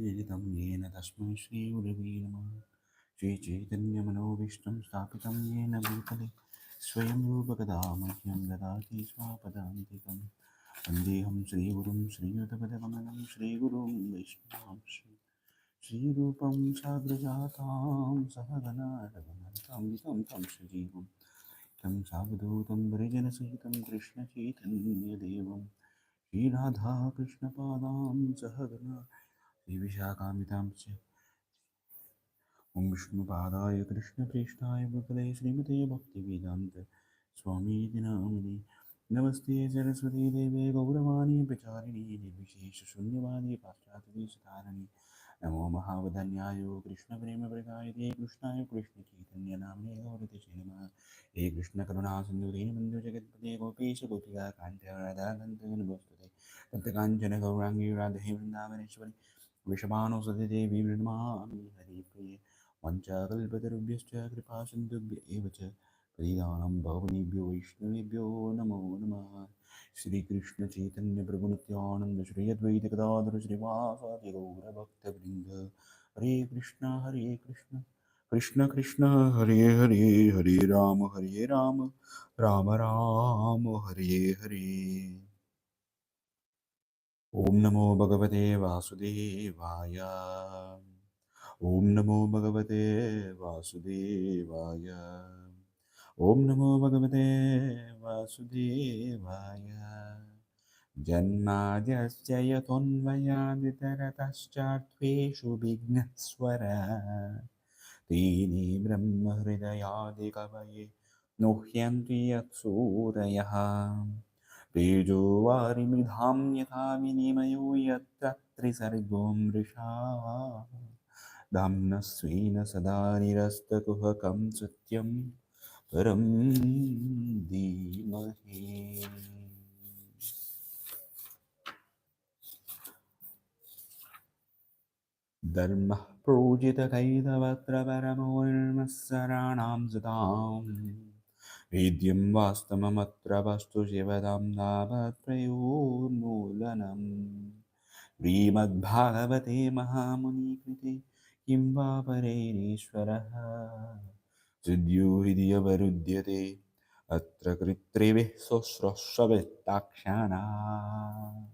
सुविदितं येन तस्मै श्रीगुरवे नमः। श्रीचैतन्यमनोभीष्टं स्थापितं येन भूतले स्वयं रूपकदा मह्यं ददाति स्वापदान्तिकं। वन्देऽहं श्रीगुरुं श्रीयुतपदकमलं श्रीगुरुं वैष्णवांश श्रीरूपं साग्रजातां सहगना रघुनाथान्वितं तं सजीवं तं सावधूतं परिजनसहितं कृष्णचैतन्यदेवं श्रीराधाकृष्णपादां सहगना श्रीविशाखान्वितां च ॐ विष्णुपादाय कृष्णप्रेष्ठाय भूतले श्रीमते भक्तिवेदान्त स्वामीति नामिने नमस्ते सरस्वती देवे गौरवाणी प्रचारिणे निर्विशेषशून्यवादी पाश्चात्यदेशतारिणे नमो महावदन्याय कृष्णप्रेमप्रदायते कृष्णाय कृष्णचैतन्यनाम्ने गौरतिसे नमः। हे कृष्णकरुणासिन्धु दीनबन्धु जगत्पते गोपेश गोपिका कान्त राधाकान्तनमोस्तुते तप्तकाञ्चन गौराङ्गी राधे वृन्दावनेश्वरि वृषभानुसुते देवी वृण्मामि हरिप्रिये वञ्चाकल्पतरुभ्यश्च कृपासिन्धुभ्य एव च पतितानां पावनेभ्यो वैष्णवेभ्यो नमो नमः। श्रीकृष्ण चैतन्य प्रभु नित्यानंद श्री अद्वैत गदाधर श्रीवासादि गौरभक्तवृंद हरे कृष्ण कृष्ण कृष्ण हरे हरे हरे राम राम राम हरे हरे। ओम नमो भगवते वासुदेवाय। ओम नमो भगवते वासुदेवाय। ओम नमो भगवते वासुदेवाय। जन्माद्यस्य यतोऽन्वयादितरतश्चार्थेषु विघ्नस्वराट् तेने ब्रह्महृदयादिकवये मुह्यन्ति यत्सूरयः। तेजो वारिमृधां यथा विनिमयो यत्र त्रिसर्गो मृषा धाम्नः स्वेन सदा निरस्तकुहकं सत्यं परं धीमहि। धर्मः प्रोजितकैतवत्र परमो निर्मत्सराणां सताम् वेद्यं वास्तवमत्र वस्तु शिवदां तावत्प्रयोन्मूलनम्। श्रीमद्भागवते महामुनिकृते किं वा परेरीश्वरः सद्यो हृदि अवरुध्यते अत्र कृत्रिभिः शुश्रूषवित्ताक्षाणात्।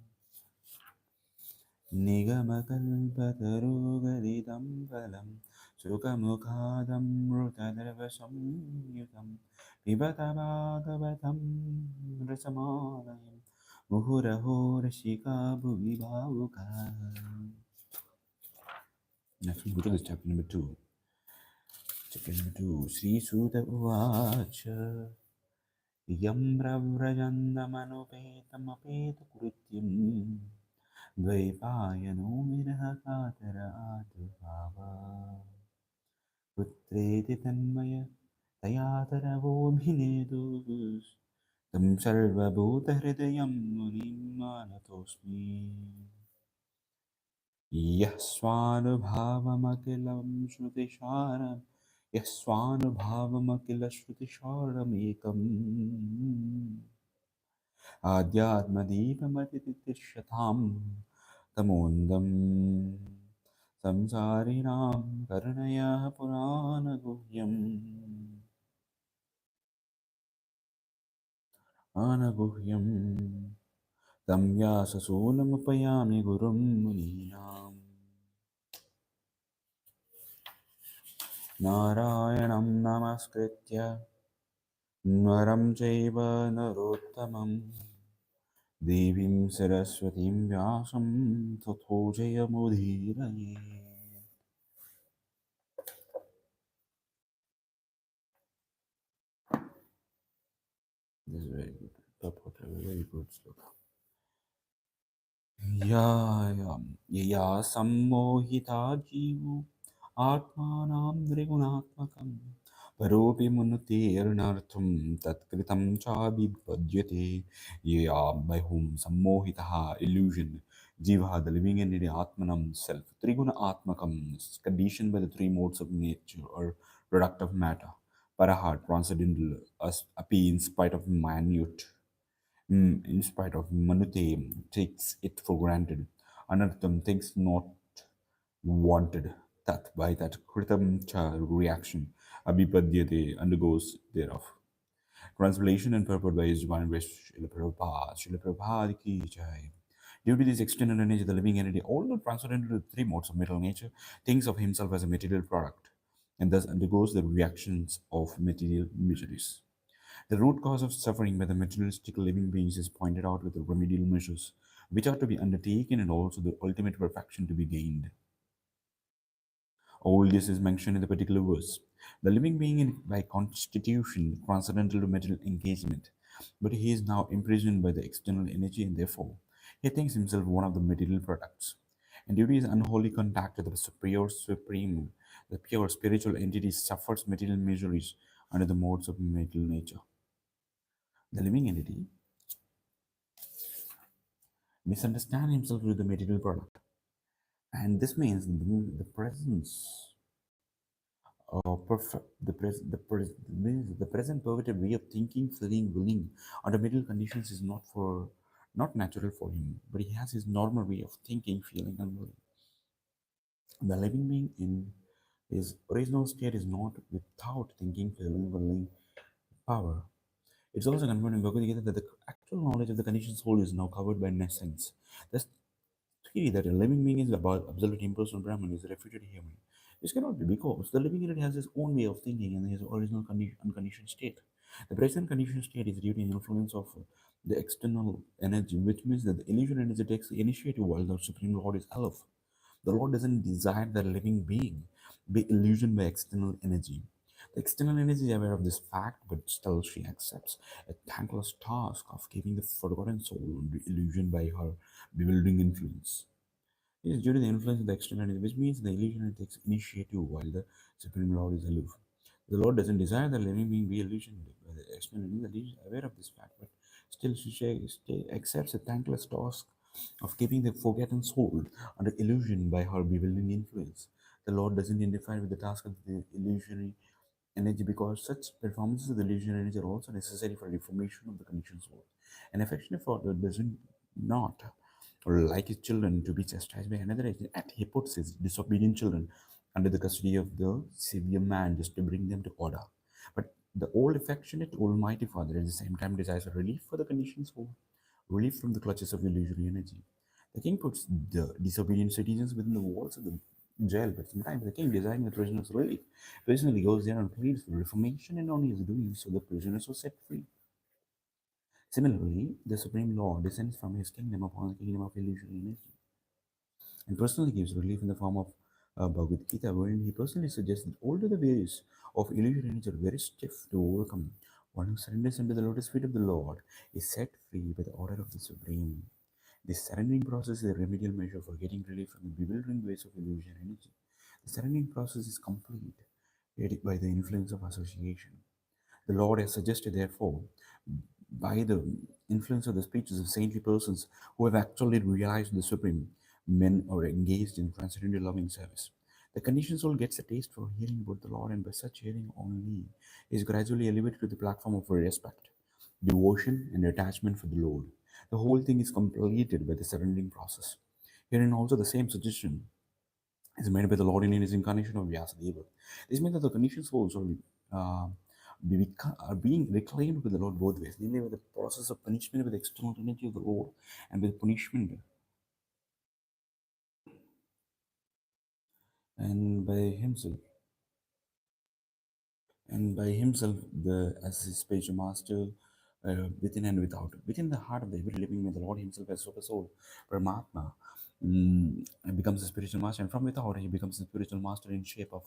निगमकल्पतरुगलितं फलं सुखमुखादमृतद्रवसंयुतं पिबत भागवतं रसमालयं मुहुरहो रसिका भुवि भावुकाः। Next we go to this chapter number 2. Chapter number 2. Sri Suta Uvacha Yam Ravrajandamanupetamapetकृत्यम् द्वैपायनो विरहकातरातुभावा पुत्रेति तन्मय तयातरवोऽभिनेदुः तं सर्वभूतहृदयं मुनिं मानतोऽस्मि। यः स्वानुभावमखिलं श्रुतिसारं यः स्वानुभावमखिलश्रुतिसारमेकम् आध्यात्मदीपमतितितिर्षतां तमोन्दं संसारिणां करुणया पुराणगुह्यम् आनगुह्यं तं व्याससूनमुपयामि गुरुं मुनीनां। नारायणं नमस्कृत्य नरं चैव नरोत्तमं देवीं सरस्वतीं व्यासं ततो जयमुदीरये। This is very good. Purport, a very good sloka. या सम्मोहिता जीवो आत्मानं त्रिगुणात्मकं परोऽपि मुनुतेर्नर्थं तत्कृतं चाभिपद्यते। या by whom सम्मोहितः illusion jiva the living entity atmanam self triguna atmakam is conditioned by the three modes of nature or product of matter. Paraha transcendental as api in spite of minute. In spite of Manute takes it for granted. Anartham thinks not wanted, that by that kritam cha reaction, abhipadyate undergoes thereof. Translation and purport by His Divine Grace Srila Prabhupada. Srila Prabhupada ki jai. Due to this external energy, the living entity, although transferred into the three modes of material nature, thinks of himself as a material product and thus undergoes the reactions of material miseries. The root cause of suffering by the materialistic living beings is pointed out with the remedial measures, which are to be undertaken and also the ultimate perfection to be gained. All this is mentioned in the particular verse. The living being by constitution transcendental to material engagement, but he is now imprisoned by the external energy and therefore he thinks himself one of the material products. And due to his unholy contact with the superior supreme, the pure spiritual entity suffers material miseries under the modes of material nature. The living entity misunderstands himself with the material product, and this means the presence means the present perverted way of thinking, feeling, willing under middle conditions is not natural for him, but he has his normal way of thinking, feeling, and willing. The living being in his original state is not without thinking, feeling, willing power. It's also confirmed in Bhagavad Gita that the actual knowledge of the conditioned soul is now covered by nescience. The theory that a living being is about absolute impersonal Brahman is refuted here. This cannot be because the living entity has his own way of thinking in his original unconditioned state. The present conditioned state is due to the influence of the external energy, which means that the illusion energy takes the initiative while the Supreme Lord is aloof. The Lord doesn't desire that a living being be illusioned by external energy. The external energy is aware of this fact, but still she accepts a thankless task of keeping the forgotten soul illusioned by her bewildering influence. It is due to the influence of the external energy, which means the illusioner takes initiative while the Supreme Lord is aloof. The Lord doesn't desire the living being be illusioned by the external energy. The Lord is aware of this fact, but still she accepts a thankless task of keeping the forgotten soul under illusion by her bewildering influence. The Lord doesn't interfere with the task of the illusionary energy because such performances of the illusionary energy are also necessary for reformation of the conditioned soul. An affectionate father doesn't not or like his children to be chastised by another agent, and he puts his disobedient children under the custody of the severe man just to bring them to order. But the old affectionate Almighty Father at the same time desires a relief for the conditioned soul, relief from the clutches of illusory energy. The king puts the disobedient citizens within the walls of the jail, but sometimes the king, desiring the prisoners' relief, personally goes there and pleads for reformation, and only is doing so the prisoners are set free. Similarly, the Supreme Lord descends from his kingdom upon the kingdom of illusory energy and personally gives relief in the form of Bhagavad Gita, wherein he personally suggests that although the ways of illusory energy are very stiff to overcome, one who surrenders under the lotus feet of the Lord is set free by the order of the Supreme. This surrendering process is a remedial measure for getting relief from the bewildering ways of illusion energy. The surrendering process is complete aided by the influence of association. The Lord has suggested, therefore, by the influence of the speeches of saintly persons who have actually realized the Supreme, men are engaged in transcendental loving service. The conditioned soul gets a taste for hearing about the Lord, and by such hearing only is gradually elevated to the platform of respect, devotion, and attachment for the Lord. The whole thing is completed by the surrendering process. Herein also the same suggestion is made by the Lord in his incarnation of Vyasadeva. This means that the conditioned souls uh, are being reclaimed with the Lord both ways, namely with the process of punishment with the external energy of the Lord and with punishment and by himself. And by himself, the as his spiritual master, within and without. Within the heart of the every living man, the Lord himself as super soul, Paramatma, and becomes a spiritual master. And from without, he becomes a spiritual master in shape of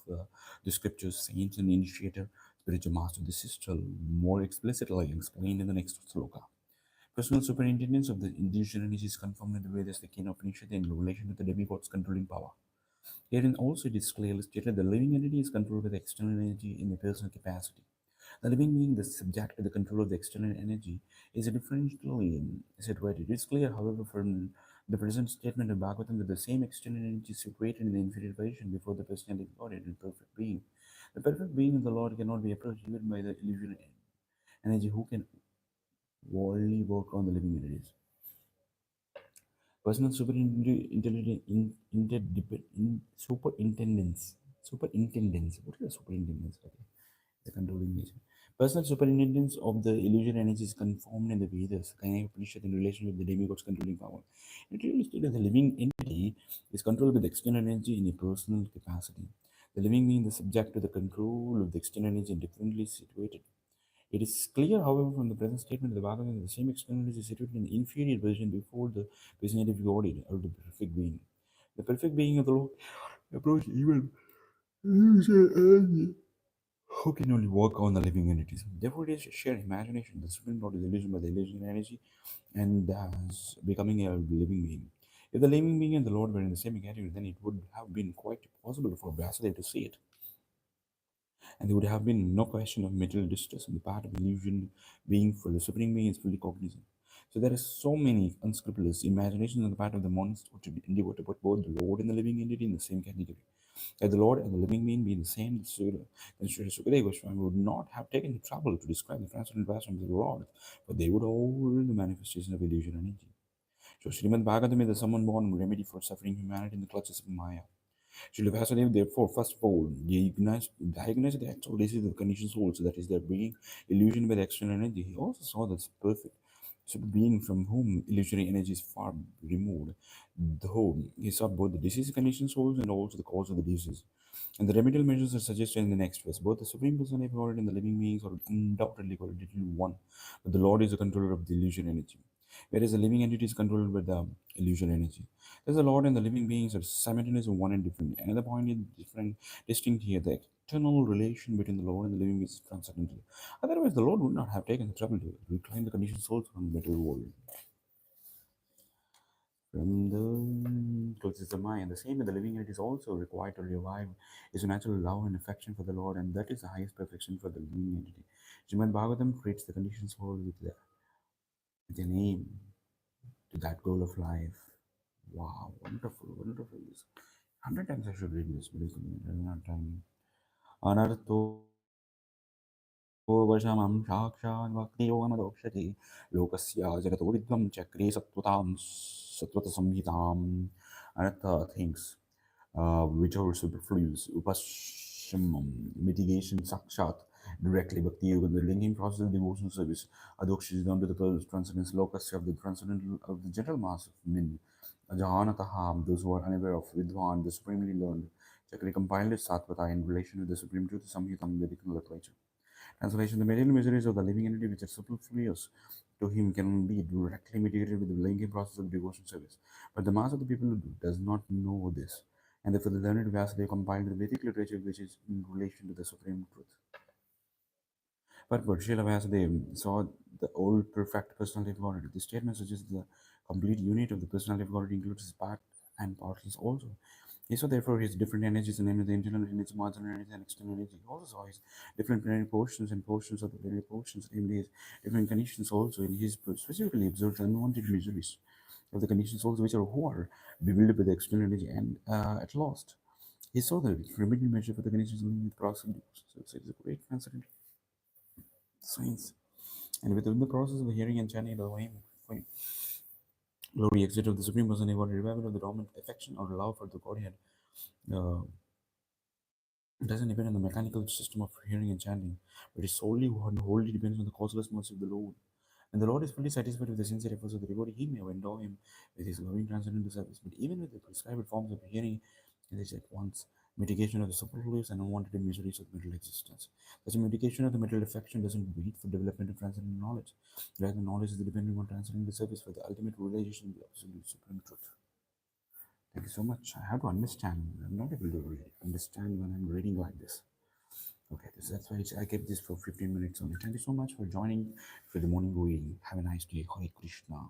the scriptures, saints, and initiator, spiritual master. This is still more explicitly explained in the next sloka. Personal superintendence of the individual energy is confirmed in the Vedas, the Kena Upanishad, in relation to the demigod's controlling power. Herein also it is clearly stated the living entity is controlled by the external energy in a personal capacity. The living being is subject to the control of the external energy is a differentially situated. It is clear, however, from the present statement of Bhagavatam that the same external energy is situated in the inferior position before the personality of God and perfect being. The perfect being of the Lord cannot be approached even by the illusion energy who can only work on the living entities. Personal superintendence. What is superintendence? Okay. The controlling nature. Personal superintendence of the illusion energy is confirmed in the Vedas, Kanya Upanishad, in relation with the demigod's controlling power. It really states that the living entity is controlled with external energy in a personal capacity. The living being is subject to the control of the external energy and differently situated. It is clear, however, from the present statement of the Bhagavatam that the same external energy is situated in the inferior version before the representative body or the perfect being. The perfect being of the Lord approach evil who can only work on the living entities. Therefore, it is sheer imagination. The Supreme Lord is illusioned by the illusion energy and thus becoming a living being. If the living being and the Lord were in the same category, then it would have been quite possible for Vasudev to see it. And there would have been no question of mental distress on the part of illusion being, for the Supreme Being is fully cognizant. So there are so many unscrupulous imaginations on the part of the monist to endeavor to put both the Lord and the living entity in the same category. If the Lord and the living being being the same, then Sri Sukadeva Goswami would not have taken the trouble to describe the transcendent wisdom of the Lord, but they would all the manifestation of illusion and energy. So Srimad Bhagavatam is the summon born remedy for suffering humanity in the clutches of Maya. Srila Vasudev, therefore, first of all, diagnosed the actual disease of the conditioned souls, that is, their being illusioned by the external energy. He also saw that perfect so the being from whom illusory energy is far removed, though he saw both the disease conditioned souls and also the cause of the disease. And the remedial measures are suggested in the next verse. Both the Supreme Personality of God and the living beings are undoubtedly qualitatively one, but the Lord is the controller of the illusion energy, whereas the living entity is controlled by the illusion energy. Thus, the Lord and the living beings are simultaneously one and different. Another point is different, distinct here. The external relation between the Lord and the living beings is transcendental. Otherwise, the Lord would not have taken the trouble to reclaim the conditioned souls from the material world. From the closes the mind, the same with the living entity is also required to revive is a natural love and affection for the Lord, and that is the highest perfection for the living entity. Srimad Bhagavatam treats the conditioned soul with an aim to that goal of life. Wow, wonderful, wonderful. 100 times I should read this, but I don't have time. Anartho vajamam sakshan bhakti yogamadokshati lokasya jagato vidvam chakri satvata samhitam. Anartha things which are superfluous, upashamam, mitigation, sakshat, directly bhakti yoga, the linking process of devotional service. Adoksh is done to the transcendence lokasya of the transcendental of the general mass of men. Ajahanataham, those who are unaware of Vidwan, the supremely learned. Chakri compiled Satvata in relation with the supreme truth, Samhitam, Vedic literature. Translation: the material miseries of the living entity which are superfluous to him can be directly mitigated with the linking process of devotion service. But the mass of the people does not know this. And therefore the learned Vyasa compiled the Vedic literature which is in relation to the supreme truth. But Srila Vyasadeva saw the old perfect personality of Godhead. This statement suggests the complete unit of the personality of Godhead includes his part and parts also. He saw therefore his different energies, namely the internal energy, marginal energy, and external energy. He also saw his different plenary portions and portions of the plenary portions, namely his different conditions also. And he specifically observed unwanted miseries of the conditions also, which are who are bewildered by the external energy and at last. He saw the remedial measure for the conditions living with process. So it's a great transcendent science. And within the process of the hearing and chanting the way for glory exit of the Supreme Personality, what revival of the dormant affection or love for the Godhead uh, doesn't depend on the mechanical system of hearing and chanting, but it solely and wholly depends on the causeless mercy of the Lord. And the Lord is fully satisfied with the sincere efforts of the devotee. He may endow him with his loving transcendental service, but even with the prescribed forms of hearing, it is at once mitigation of the superfluous and unwanted miseries of middle existence. Such a mitigation of the middle affection doesn't wait for development of transcendental knowledge. Rather, knowledge is dependent on transcendental service for the ultimate realization of the absolute supreme truth. Thank you so much. I have to understand. I'm not able to understand when I'm reading like this. Okay, that's why I kept this for 15 minutes only. Thank you so much for joining for the morning reading. Have a nice day. Hare Krishna.